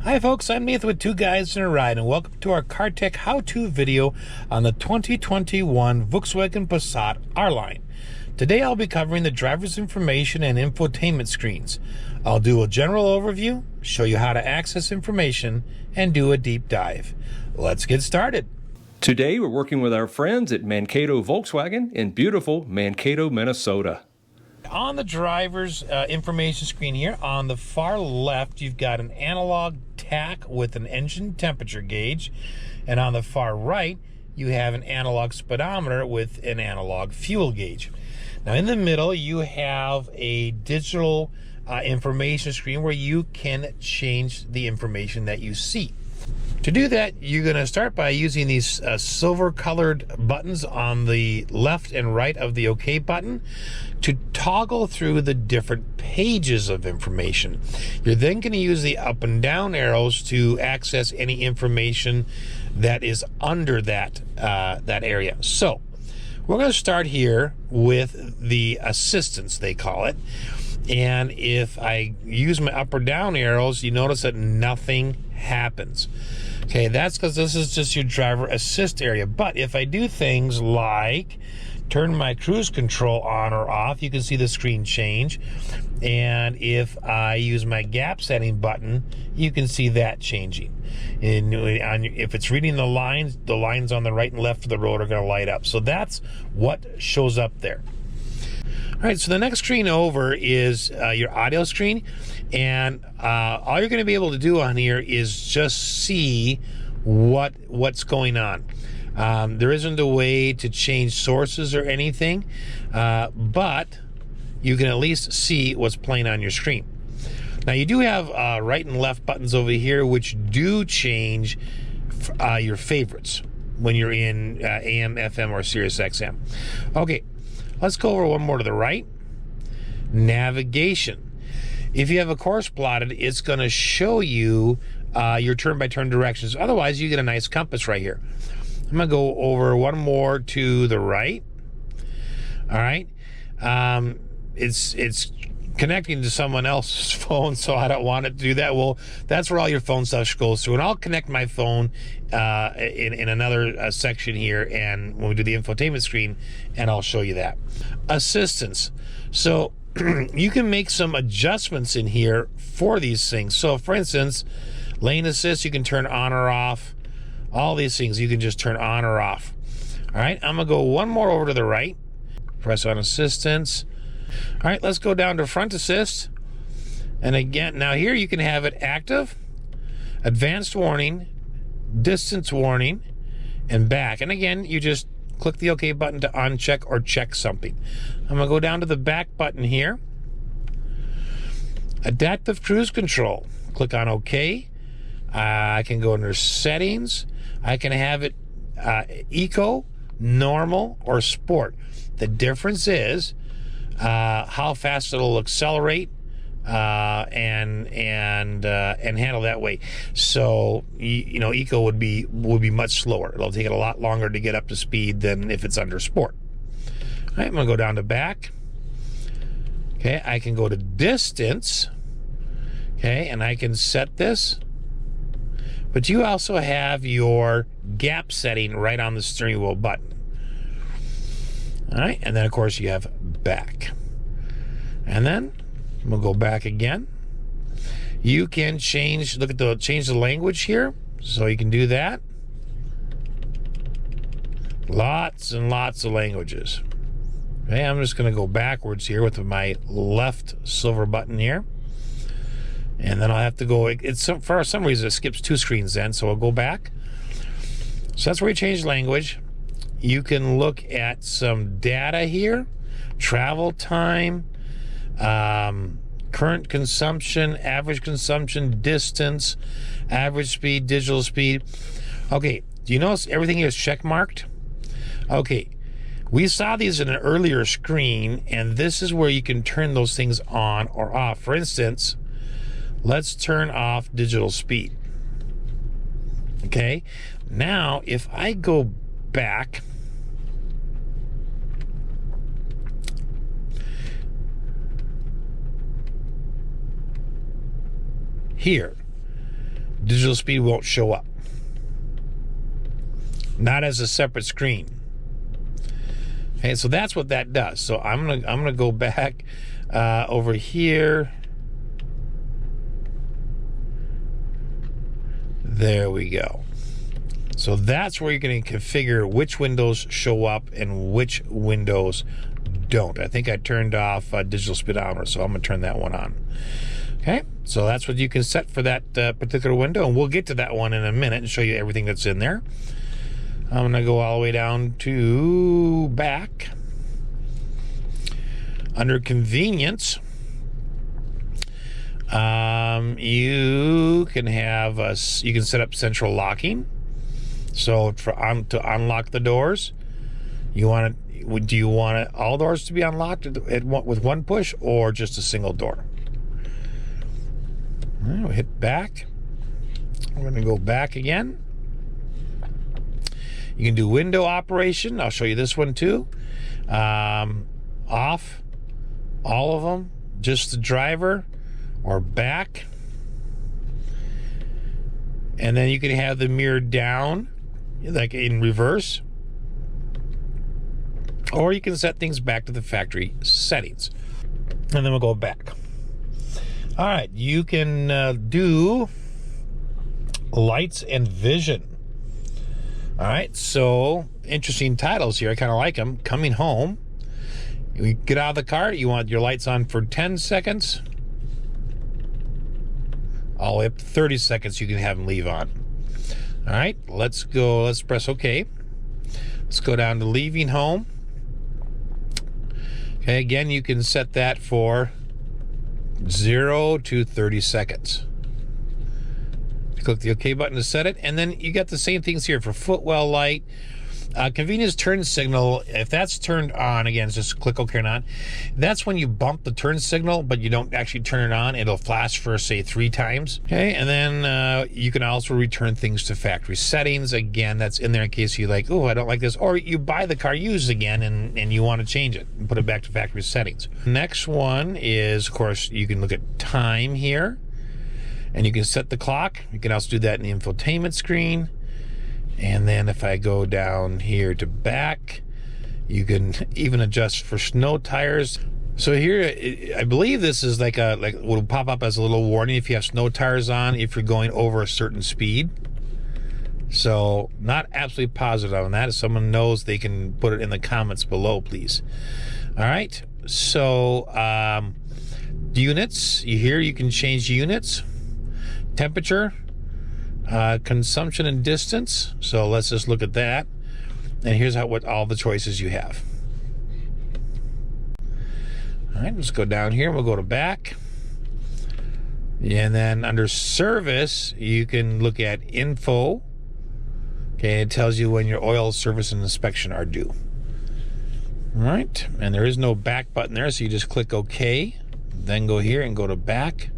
Hi folks, I'm Nathan with Two Guys in a Ride, and welcome to our CarTech how-to video on the 2021 Volkswagen Passat R Line. Today I'll be covering the driver's information and infotainment screens. I'll do a general overview, show you how to access information, and do a deep dive. Let's get started. Today we're working with our friends at Mankato Volkswagen in beautiful Mankato, Minnesota. On the driver's information screen here, on the far left, you've got an analog tach with an engine temperature gauge, and on the far right, you have an analog speedometer with an analog fuel gauge. Now, in the middle, you have a digital information screen where you can change the information that you see. To do that, you're going to start by using these silver-colored buttons on the left and right of the OK button to toggle through the different pages of information. You're then going to use the up and down arrows to access any information that is under that area. So, we're going to start here with the assistance, they call it. And if I use my up or down arrows, you notice that nothing happens. Okay, that's because this is just your driver assist area. But if I do things like turn my cruise control on or off, you can see the screen change. And if I use my gap setting button, you can see that changing. And if it's reading the lines on the right and left of the road are going to light up. So that's what shows up there. All right, so the next screen over is your audio screen, and all you're going to be able to do on here is just see what's going on. There isn't a way to change sources or anything, but you can at least see what's playing on your screen. Now, you do have right and left buttons over here, which do change your favorites when you're in AM, FM, or Sirius XM. Okay. Let's go over one more to the right. Navigation. If you have a course plotted, it's going to show you your turn-by-turn directions. Otherwise, you get a nice compass right here. I'm going to go over one more to the right. All right. It's connecting to someone else's phone, so I don't want it to do that. Well, that's where all your phone stuff goes through, and I'll connect my phone in another section here, and when we do the infotainment screen, and I'll show you that. Assistance. So you can make some adjustments in here for these things. So for instance, lane assist, you can turn on or off. All these things you can just turn on or off. All right, I'm gonna go one more over to the right. Press on assistance. All right, let's go down to front assist. And again, now here you can have it active, advanced warning, distance warning, and back. And again, you just click the OK button to uncheck or check something. I'm going to go down to the back button here. Adaptive cruise control. Click on OK. I can go under settings. I can have it eco, normal, or sport. The difference is how fast it'll accelerate and handle that way. So you know, eco would be much slower. It'll take it a lot longer to get up to speed than if it's under sport. All right, I'm gonna go down to back. Okay, I can go to distance. Okay, and I can set this. But you also have your gap setting right on the steering wheel button. All right, and then of course you have back. And then we'll go back again. You can change the language here, so you can do that. Lots and lots of languages. Okay, I'm just going to go backwards here with my left silver button here. And then I'll have to go, for some reason it skips two screens then, so I'll go back. So that's where you change language. You can look at some data here, travel time, current consumption, average consumption, distance, average speed, digital speed. Okay, do you notice everything here is check marked? Okay, we saw these in an earlier screen, and this is where you can turn those things on or off. For instance, let's turn off digital speed. Okay, now if I go back, here, digital speed won't show up. Not as a separate screen. Okay, so that's what that does. So I'm gonna go back over here. There we go. So that's where you're going to configure which windows show up and which windows don't. I think I turned off digital speedometer, so I'm going to turn that one on. Okay, so that's what you can set for that particular window, and we'll get to that one in a minute and show you everything that's in there. I'm going to go all the way down to back. Under convenience, you can have you can set up central locking. So to unlock the doors, do you want all doors to be unlocked with one push, or just a single door? All right, we'll hit back. We're going to go back again. You can do window operation. I'll show you this one too. Off, all of them, just the driver, or back. And then you can have the mirror down, like in reverse, or you can set things back to the factory settings. And then we'll go back. All right, you can do lights and vision. All right, so interesting titles here. I kind of like them. Coming home. You get out of the car, you want your lights on for 10 seconds. All the way up to 30 seconds, you can have them leave on. All right, let's go. Let's press OK. Let's go down to leaving home. Okay, again, you can set that for 0 to 30 seconds. Click the OK button to set it, and then you got the same things here for Footwell light. Convenience turn signal, if that's turned on, again, just click OK and on. That's when you bump the turn signal, but you don't actually turn it on. It'll flash for, say, 3 times. Okay, and then you can also return things to factory settings. Again, that's in there in case you like, oh, I don't like this. Or you buy the car used again and you want to change it and put it back to factory settings. Next one is, of course, you can look at time here. And you can set the clock. You can also do that in the infotainment screen. And then if I go down here to back, you can even adjust for snow tires. So here, I believe this is like will pop up as a little warning if you have snow tires on, if you're going over a certain speed. So not absolutely positive on that. If someone knows, they can put it in the comments below, please. All right. So units, you can change units, temperature, consumption and distance. So let's just look at that, and here's what all the choices you have. All right, let's go down here. We'll go to back, and then under service you can look at info. Okay, it tells you when your oil service and inspection are due. All right, and there is no back button there, so you just click OK, then go here and go to back,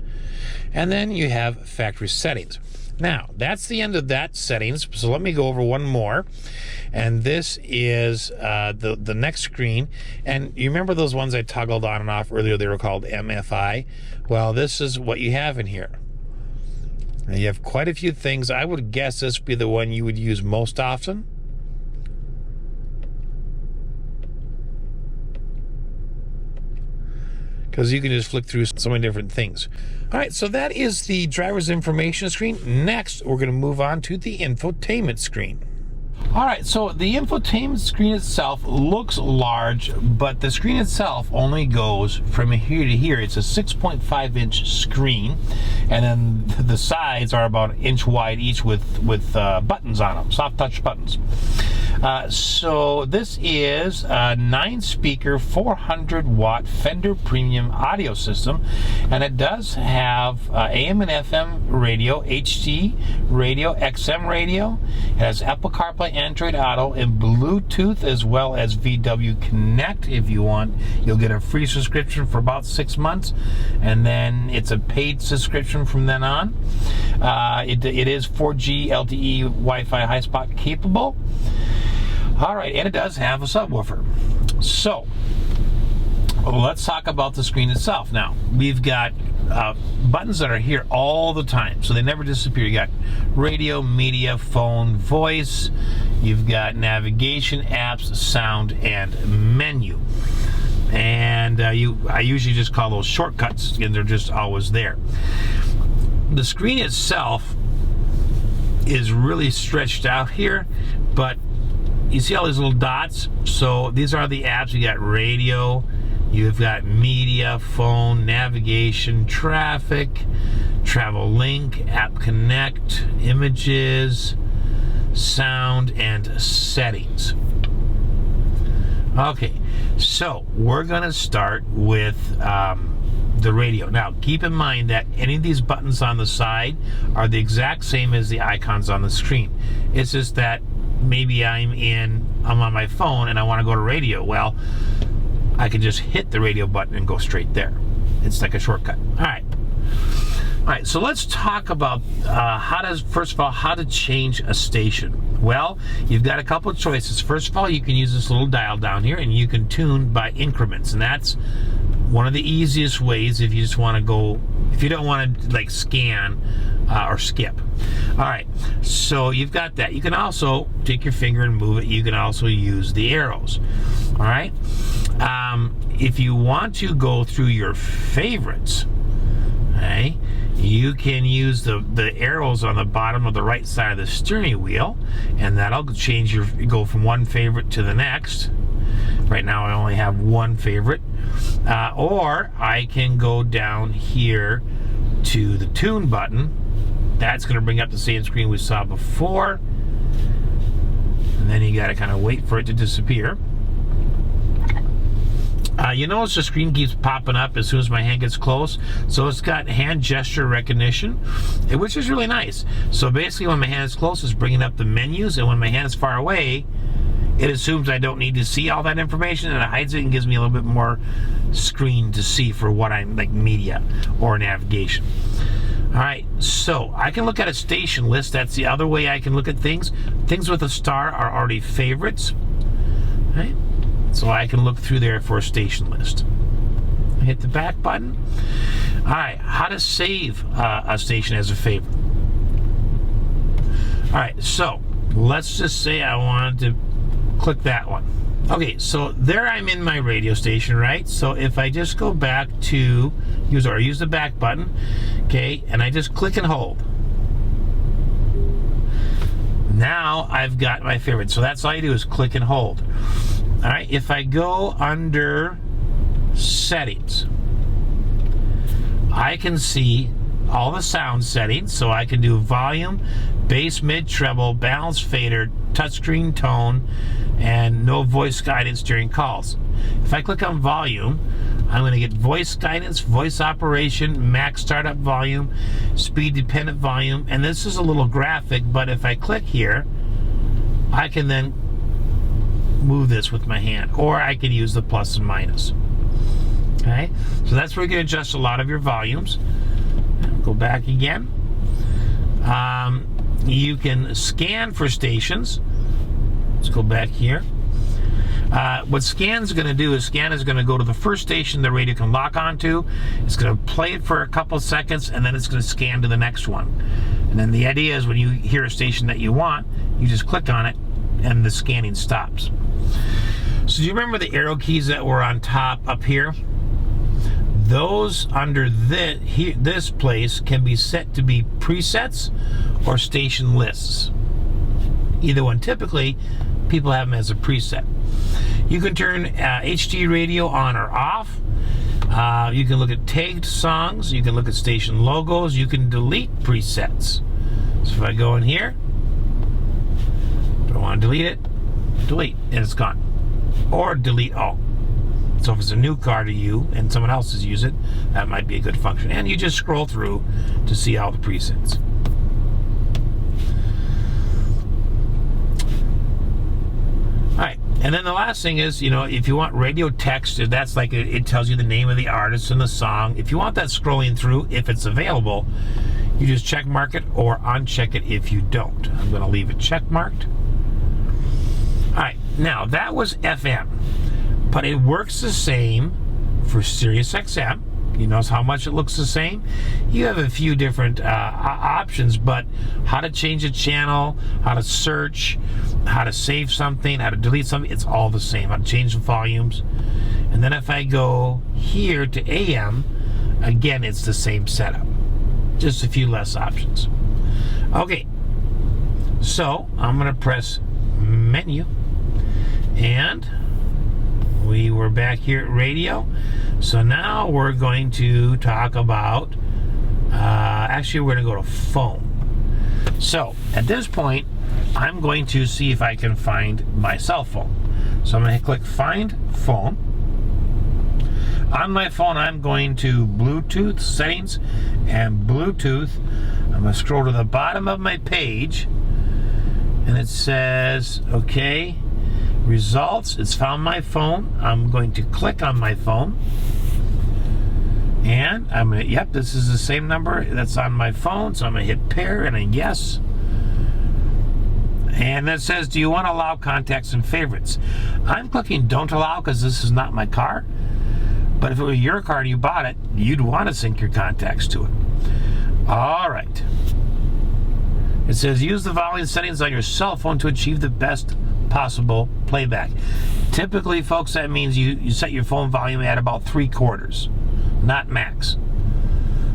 and then you have factory settings. Now, that's the end of that settings, so let me go over one more. And this is the next screen. And you remember those ones I toggled on and off earlier? They were called MFI. Well, this is what you have in here. And you have quite a few things. I would guess this would be the one you would use most often. Because you can just flick through so many different things. All right, so that is the driver's information screen. Next, we're going to move on to the infotainment screen. All right, so the infotainment screen itself looks large, but the screen itself only goes from here to here. It's a 6.5-inch screen, and then the sides are about an inch wide each with buttons on them, soft touch buttons. So this is a 9-speaker, 400-watt Fender Premium audio system, and it does have AM and FM radio, HD radio, XM radio. It has Apple CarPlay, Android Auto, and Bluetooth, as well as VW Connect. If you want, you'll get a free subscription for about 6 months, and then it's a paid subscription from then on. It is 4G LTE Wi-Fi high spot capable. All right, and it does have a subwoofer. So let's talk about the screen itself. Now, we've got buttons that are here all the time, so they never disappear. You got radio, media, phone, voice. You've got navigation, apps, sound, and menu. And I usually just call those shortcuts, and they're just always there. The screen itself is really stretched out here, but you see all these little dots? So these are the apps. You got radio, you've got media, phone, navigation, traffic, travel link, app connect, images, sound, and settings. Okay, so we're gonna start with the radio. Now, keep in mind that any of these buttons on the side are the exact same as the icons on the screen. It's just that maybe I'm on my phone and I want to go to radio. Well, I can just hit the radio button and go straight there. It's like a shortcut. All right, so let's talk about first of all, how to change a station. Well, you've got a couple of choices. First of all, you can use this little dial down here, and you can tune by increments, and that's one of the easiest ways if you just want to go, if you don't want to like scan or skip. All right, so you've got that. You can also take your finger and move it. You can also use the arrows. All right, if you want to go through your favorites, okay, you can use the arrows on the bottom of the right side of the steering wheel, and that'll change go from one favorite to the next. Right now I only have one favorite. Or I can go down here to the tune button. That's going to bring up the same screen we saw before. And then you got to kind of wait for it to disappear. You notice the screen keeps popping up as soon as my hand gets close. So it's got hand gesture recognition, which is really nice. So basically when my hand is close, it's bringing up the menus, and when my hand is far away, it assumes I don't need to see all that information, and it hides it and gives me a little bit more screen to see for what I'm, like media or navigation. All right, so I can look at a station list. That's the other way I can look at things. Things with a star are already favorites. Right? So I can look through there for a station list. Hit the back button. All right, how to save a station as a favorite. All right, so let's just say I wanted to click that one. Okay, so there I'm in my radio station, right? So if I just go back to use the back button, okay, and I just click and hold. Now I've got my favorite. So that's all you do is click and hold. All right, if I go under settings, I can see all the sound settings. So I can do volume, bass, mid, treble, balance, fader, touchscreen tone, and no voice guidance during calls. If I click on volume, I'm going to get voice guidance, voice operation, max startup volume, speed dependent volume, and this is a little graphic, but if I click here, I can then move this with my hand, or I can use the plus and minus. Okay, so that's where you can adjust a lot of your volumes. Go back again. You can scan for stations. Let's go back here. What scan's going to do is scan is going to go to the first station the radio can lock onto. It's going to play it for a couple seconds, and then it's going to scan to the next one. And then the idea is when you hear a station that you want, you just click on it and the scanning stops. So do you remember the arrow keys that were on top up here? Those under this place can be set to be presets or station lists. Either one. Typically, people have them as a preset. You can turn HD radio on or off. You can look at tagged songs. You can look at station logos. You can delete presets. So if I go in here, don't want to delete it, delete, and it's gone. Or delete all. So if it's a new car to you and someone else has used it, that might be a good function. And you just scroll through to see all the presets. Alright, and then the last thing is, if you want radio text, that's like it tells you the name of the artist and the song. If you want that scrolling through, if it's available, you just check mark it or uncheck it if you don't. I'm going to leave it check marked. Alright, now that was FM, but it works the same for Sirius XM, You notice how much it looks the same? You have a few different options, but how to change a channel, how to search, how to save something, how to delete something, it's all the same. How to change the volumes. And then if I go here to AM, again, it's the same setup. Just a few less options. Okay, so I'm going to press menu, and we were back here at radio. So now we're going to talk about, actually we're going to go to phone. So at this point, I'm going to see if I can find my cell phone. So I'm going to click Find Phone. On my phone, I'm going to Bluetooth settings and Bluetooth. I'm going to scroll to the bottom of my page, and it says, okay, results. It's found my phone. I'm going to click on my phone, and I'm going to, yep, this is the same number that's on my phone. So I'm going to hit pair and a yes. And then it says, do you want to allow contacts and favorites? I'm clicking don't allow because this is not my car. But if it were your car and you bought it, you'd want to sync your contacts to it. All right. It says use the volume settings on your cell phone to achieve the best possible playback. Typically, folks, that means you set your phone volume at about 3/4, not max.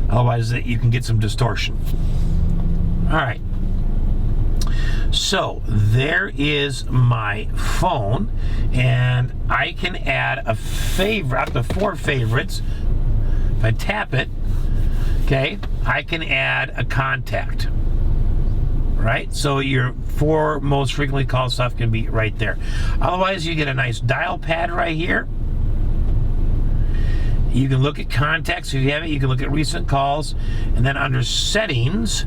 Otherwise, you can get some distortion. All right. So there is my phone, and I can add a favorite, up to 4 favorites. If I tap it, okay, I can add a contact. Right? So your 4 most frequently called stuff can be right there. Otherwise, you get a nice dial pad right here. You can look at contacts if you have it. You can look at recent calls, and then under settings,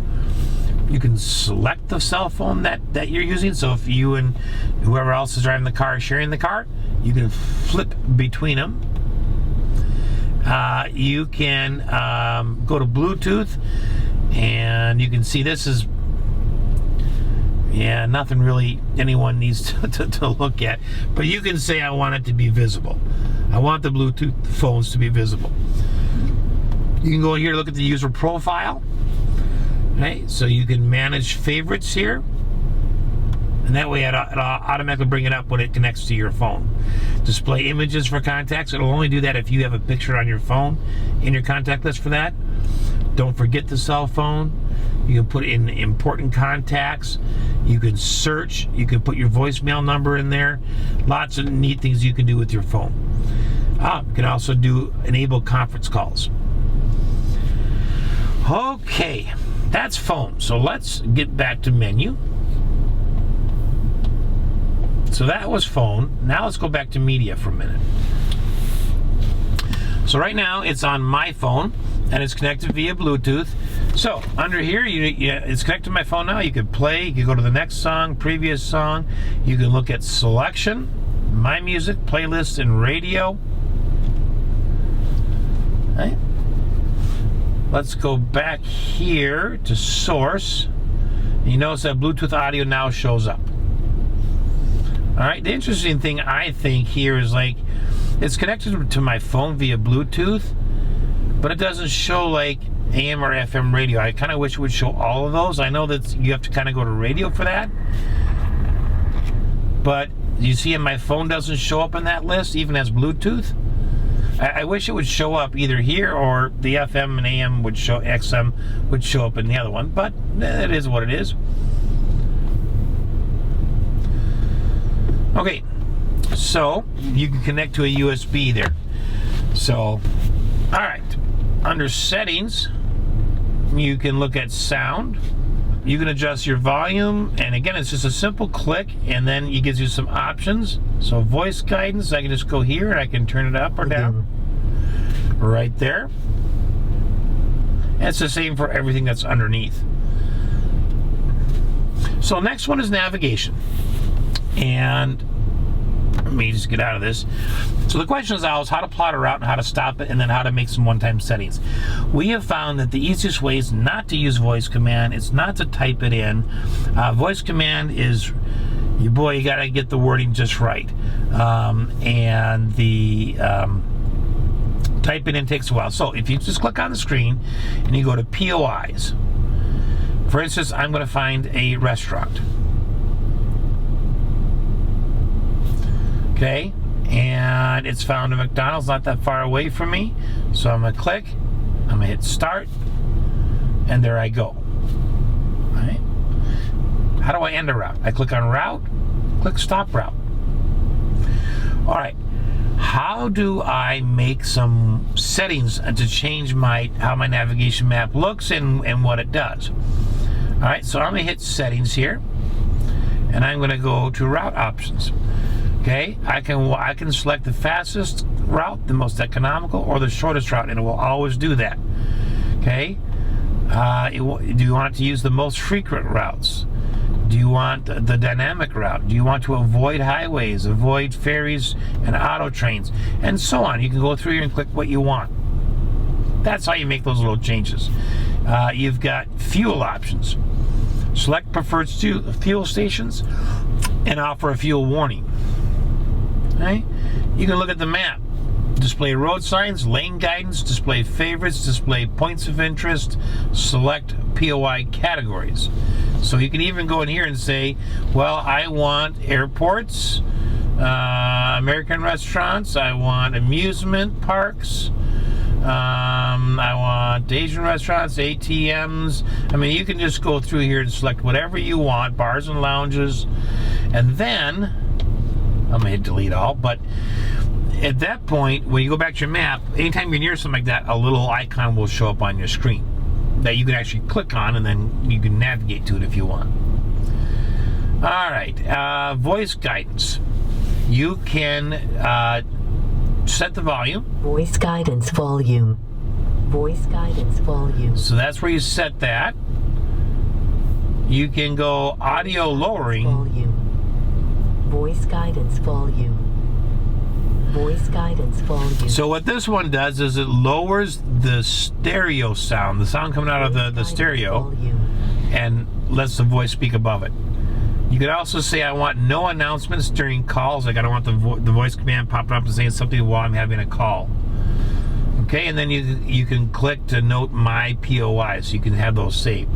you can select the cell phone that you're using. So if you and whoever else is driving the car are sharing the car, you can flip between them. You can go to Bluetooth, and you can see this is, yeah, nothing really anyone needs to look at. But you can say I want it to be visible. I want the Bluetooth phones to be visible. You can go here, look at the user profile. Okay, so you can manage favorites here, and that way it'll automatically bring it up when it connects to your phone. Display images for contacts. It'll only do that if you have a picture on your phone in your contact list for that. Don't forget the cell phone. You can put in important contacts. You can search. You can put your voicemail number in there. Lots of neat things you can do with your phone. You can also enable conference calls. Okay. That's phone. So let's get back to menu. So that was phone. Now let's go back to media for a minute. So right now it's on my phone and it's connected via Bluetooth. So under here, it's connected to my phone now. You can play, you can go to the next song, previous song. You can look at selection, my music, playlist, and radio. Right? Let's go back here to source. You notice that Bluetooth audio now shows up. All right, the interesting thing I think here is like it's connected to my phone via Bluetooth, but it doesn't show like AM or FM radio. I kind of wish it would show all of those. I know that you have to kind of go to radio for that, but you see my phone doesn't show up in that list even as Bluetooth. I wish it would show up either here or the FM and AM would show, XM would show up in the other one, but it is what it is. Okay, so you can connect to a USB there. So, all right, under settings, you can look at sound. You can adjust your volume, and again, it's just a simple click, and then it gives you some options. So voice guidance, I can just go here and I can turn it up or down. Right there. And it's the same for everything that's underneath. So next one is navigation. And let me just get out of this. So the question is always how to plot a route and how to stop it, and then how to make some one-time settings. We have found that the easiest way is not to use voice command. It's not to type it in. Voice command is, you got to get the wording just right. And the type it in takes a while. So if you just click on the screen and you go to POIs, for instance, I'm going to find a restaurant. Okay, and it's found a McDonald's not that far away from me. So I'm going to click, I'm going to hit start, and there I go. All right. How do I end a route? I click on route, click stop route. All right. How do I make some settings to change how my navigation map looks and what it does? All right, so I'm going to hit settings here, and I'm going to go to route options. Okay, I can select the fastest route, the most economical, or the shortest route, and it will always do that. Okay, do you want it to use the most frequent routes? Do you want the dynamic route? Do you want to avoid highways, avoid ferries and auto trains, and so on? You can go through here and click what you want. That's how you make those little changes. You've got fuel options. Select preferred fuel stations and offer a fuel warning. Okay? You can look at the map. Display road signs, lane guidance, display favorites, display points of interest, select POI categories. So you can even go in here and say, well, I want airports, American restaurants, I want amusement parks, I want Asian restaurants, ATMs. I mean, you can just go through here and select whatever you want, bars and lounges, and then, I'm gonna hit delete all, but at that point, when you go back to your map, anytime you're near something like that, a little icon will show up on your screen that you can actually click on, and then you can navigate to it if you want. All right, voice guidance. You can set the volume. Voice guidance volume. Voice guidance volume. So that's where you set that. You can go audio lowering. Volume. Voice guidance volume. Voice guidance volume. So what this one does is it lowers the stereo sound, the sound coming out of the stereo, and lets the voice speak above it. You could also say I want no announcements during calls, like I don't want the voice command popping up and saying something while I'm having a call. Okay, and then you can click to note my POI, so you can have those saved.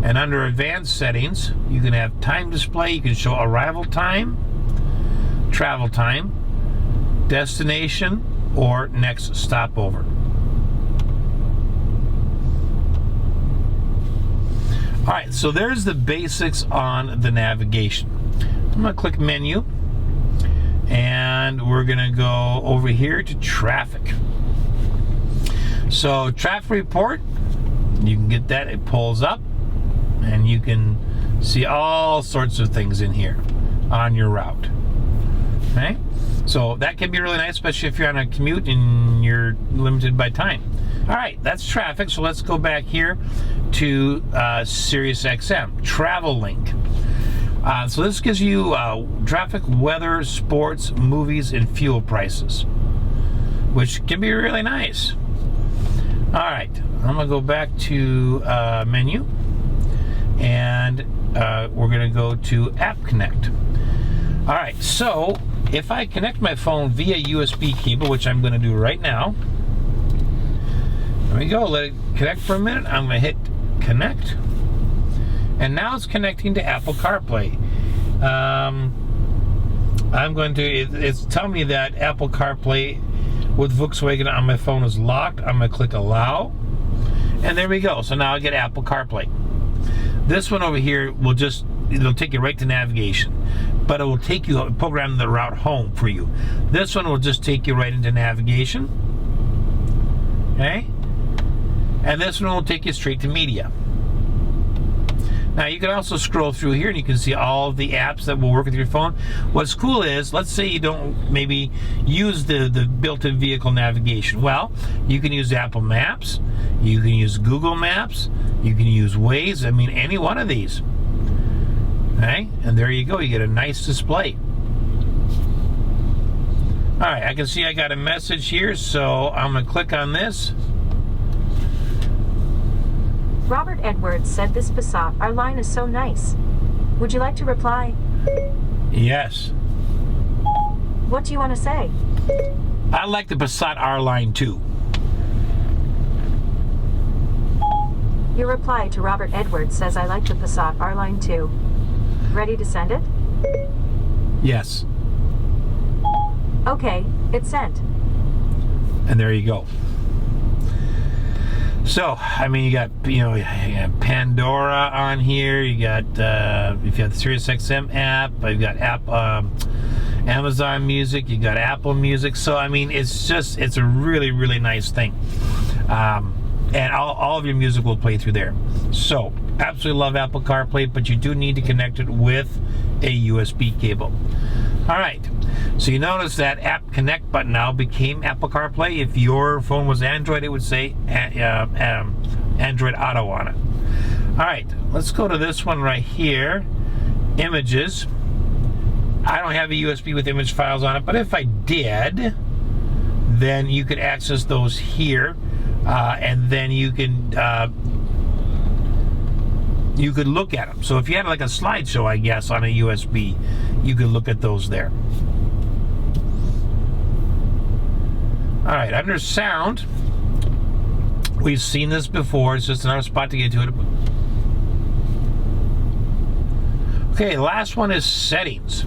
And under advanced settings, you can have time display, you can show arrival time, travel time, destination, or next stopover. All right, so there's the basics on the navigation. I'm gonna click menu, and we're gonna go over here to traffic. So traffic report, you can get that, it pulls up, and you can see all sorts of things in here on your route. Okay, so that can be really nice, especially if you're on a commute and you're limited by time. All right, that's traffic. So let's go back here to Sirius XM Travel Link. So this gives you traffic, weather, sports, movies, and fuel prices, which can be really nice. All right, I'm gonna go back to menu, and we're gonna go to App Connect. All right, so if I connect my phone via USB cable, which I'm going to do right now, there we go, let it connect for a minute. I'm going to hit connect, and now it's connecting to Apple CarPlay. I'm going to, it's telling me that Apple CarPlay with Volkswagen on my phone is locked. I'm going to click allow, and there we go. So now I get Apple CarPlay. This one over here will just, it'll take you right to navigation, but it will take you, program the route home for you. This one will just take you right into navigation, okay? And this one will take you straight to media. Now you can also scroll through here and you can see all of the apps that will work with your phone. What's cool is, let's say you don't maybe use the built-in vehicle navigation. Well, you can use Apple Maps, you can use Google Maps, you can use Waze, I mean any one of these. Okay, and there you go, you get a nice display. All right, I can see I got a message here, so I'm gonna click on this. Robert Edwards said this Passat R Line is so nice. Would you like to reply? Yes. What do you want to say? I like the Passat R Line too. Your reply to Robert Edwards says I like the Passat R Line too. Ready to send it? Yes. Okay, it's sent. And there you go. So, I mean, you got, you got Pandora on here. You got, if you have the SiriusXM app, you've got Amazon Music. You got Apple Music. So, I mean, it's a really, really nice thing. And all of your music will play through there. So, absolutely love Apple CarPlay, but you do need to connect it with a USB cable. All right. So you notice that App Connect button now became Apple CarPlay. If your phone was Android, it would say Android Auto on it. All right. Let's go to this one right here. Images. I don't have a USB with image files on it, but if I did, then you could access those here. And then you could look at them. So if you had like a slideshow, I guess, on a USB, you could look at those there. All right, under sound, we've seen this before. It's just another spot to get to it. Okay, last one is settings.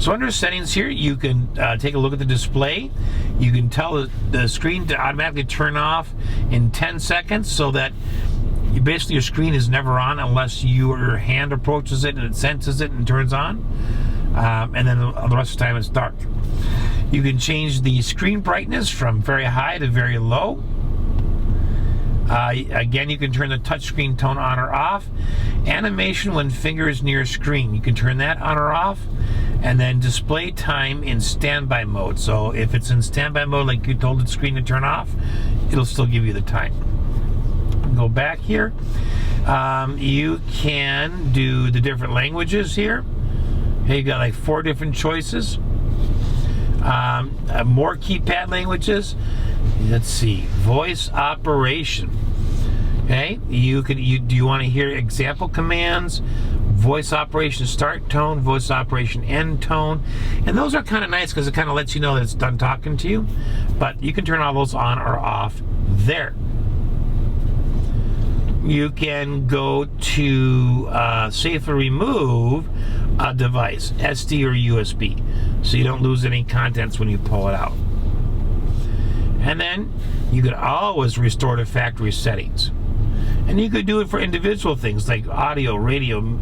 So under settings here, you can take a look at the display. You can tell the screen to automatically turn off in 10 seconds so that basically your screen is never on unless your hand approaches it and it senses it and turns on. And then the rest of the time it's dark. You can change the screen brightness from very high to very low. Again, you can turn the touchscreen tone on or off. Animation when finger is near screen, you can turn that on or off. And then display time in standby mode. So if it's in standby mode, like you told the screen to turn off, it'll still give you the time. Go back here. You can do the different languages here. Okay, you got like 4 different choices. More keypad languages. Let's see, voice operation. Okay, do you want to hear example commands? Voice operation start tone, voice operation end tone, and those are kind of nice because it kind of lets you know that it's done talking to you. But you can turn all those on or off there. You can go to safely remove a device, SD or USB, so you don't lose any contents when you pull it out. And then you could always restore to factory settings. And you could do it for individual things like audio, radio,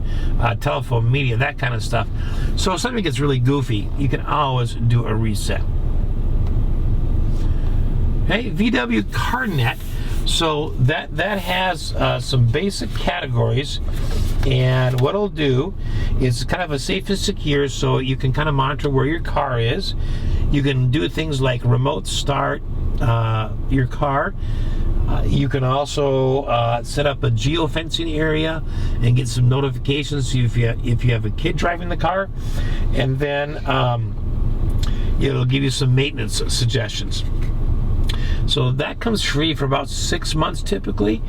telephone, media, that kind of stuff. So if something gets really goofy, you can always do a reset. Hey, VW CarNet. So that has some basic categories, and what it'll do is kind of a safe and secure, so you can kind of monitor where your car is. You can do things like remote start your car. You can also set up a geofencing area and get some notifications if you have a kid driving the car, and then it'll give you some maintenance suggestions. So that comes free for about 6 months typically,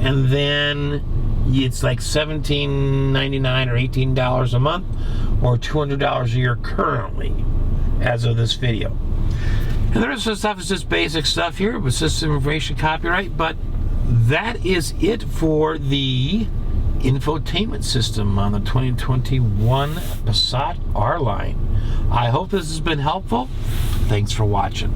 and then it's like $17.99 or $18 a month, or $200 a year currently, as of this video. And the rest of the stuff is just basic stuff here with system information, copyright, but that is it for the infotainment system on the 2021 Passat R Line. I hope this has been helpful. Thanks for watching.